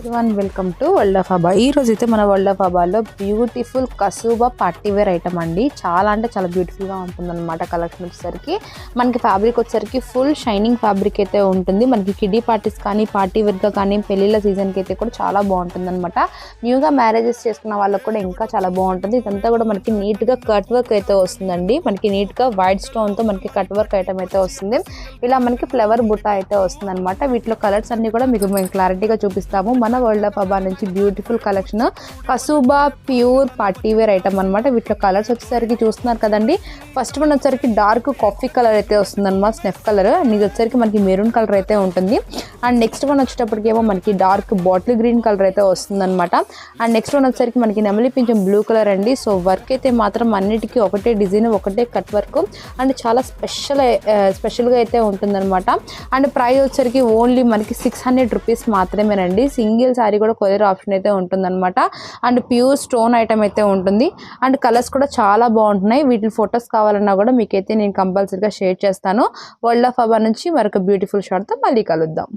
Welcome to world of అబా. ఈ రోజు అయితే మన వరల్డ్ ఆఫ్ అబాలో బ్యూటిఫుల్ కసూబా పార్టీ వేర్ ఐటమ్ అండి. చాలా అంటే చాలా బ్యూటిఫుల్గా ఉంటుంది అనమాట. కలెక్షన్ వచ్చేసరికి మనకి ఫ్యాబ్రిక్ వచ్చేసరికి ఫుల్ షైనింగ్ ఫ్యాబ్రిక్ అయితే ఉంటుంది. మనకి కిడ్డీ పార్టీస్ కానీ పార్టీ వేర్గా కానీ పెళ్ళిళ్ళ సీజన్కి అయితే కూడా చాలా బాగుంటుంది అనమాట. న్యూగా మ్యారేజెస్ చేసుకున్న వాళ్ళకి కూడా ఇంకా చాలా బాగుంటుంది. ఇదంతా కూడా మనకి నీట్గా కట్ వర్క్ అయితే వస్తుందండి. మనకి నీట్గా వైట్ స్టోన్తో మనకి కట్ వర్క్ ఐటమ్ అయితే వస్తుంది. ఇలా మనకి ఫ్లవర్ బుట్ట అయితే వస్తుంది అనమాట. వీటిలో కలర్స్ అన్ని కూడా మీకు మేము క్లారిటీగా చూపిస్తాము. మన వరల్డ్ ఆఫ్ అబా నుంచి బ్యూటిఫుల్ కలెక్షన్ కసూబా ప్యూర్ పార్టీ వేర్ ఐటమ్ అనమాట. వీటిలో కలర్స్ వచ్చేసరికి చూస్తున్నారు కదండి. ఫస్ట్ వన్ వచ్చేసరికి డార్క్ కాఫీ కలర్ అయితే వస్తుంది అనమాట, స్నెఫ్ కలర్. ఇది వచ్చేసరికి మనకి మెరూన్ కలర్ అయితే ఉంటుంది. అండ్ నెక్స్ట్ వన్ వచ్చేటప్పటికేమో మనకి డార్క్ బాటిల్ గ్రీన్ కలర్ అయితే వస్తుంది అనమాట. అండ్ నెక్స్ట్ వన్ వచ్చేసరికి మనకి నెమలి పింఛం బ్లూ కలర్ అండి. సో వర్క్ అయితే మాత్రం అన్నిటికీ ఒకటే డిజైన్, ఒకటే కట్ వర్క్ అండ్ చాలా స్పెషల్గా అయితే ఉంటుందన్నమాట. అండ్ ప్రైస్ వచ్చేసరికి ఓన్లీ మనకి 600 రూపీస్ మాత్రమేనండి. సింగిల్ శారీ కూడా కొరియర్ ఆప్షన్ అయితే ఉంటుందన్నమాట. అండ్ ప్యూర్ స్టోన్ ఐటమ్ అయితే ఉంటుంది. అండ్ కలర్స్ కూడా చాలా బాగుంటున్నాయి. వీటి ఫొటోస్ కావాలన్నా కూడా మీకైతే నేను కంపల్సరీగా షేర్ చేస్తాను. వరల్డ్ ఆఫ్ అబా నుంచి మరొక బ్యూటిఫుల్ షాట్తో మళ్ళీ కలుద్దాం.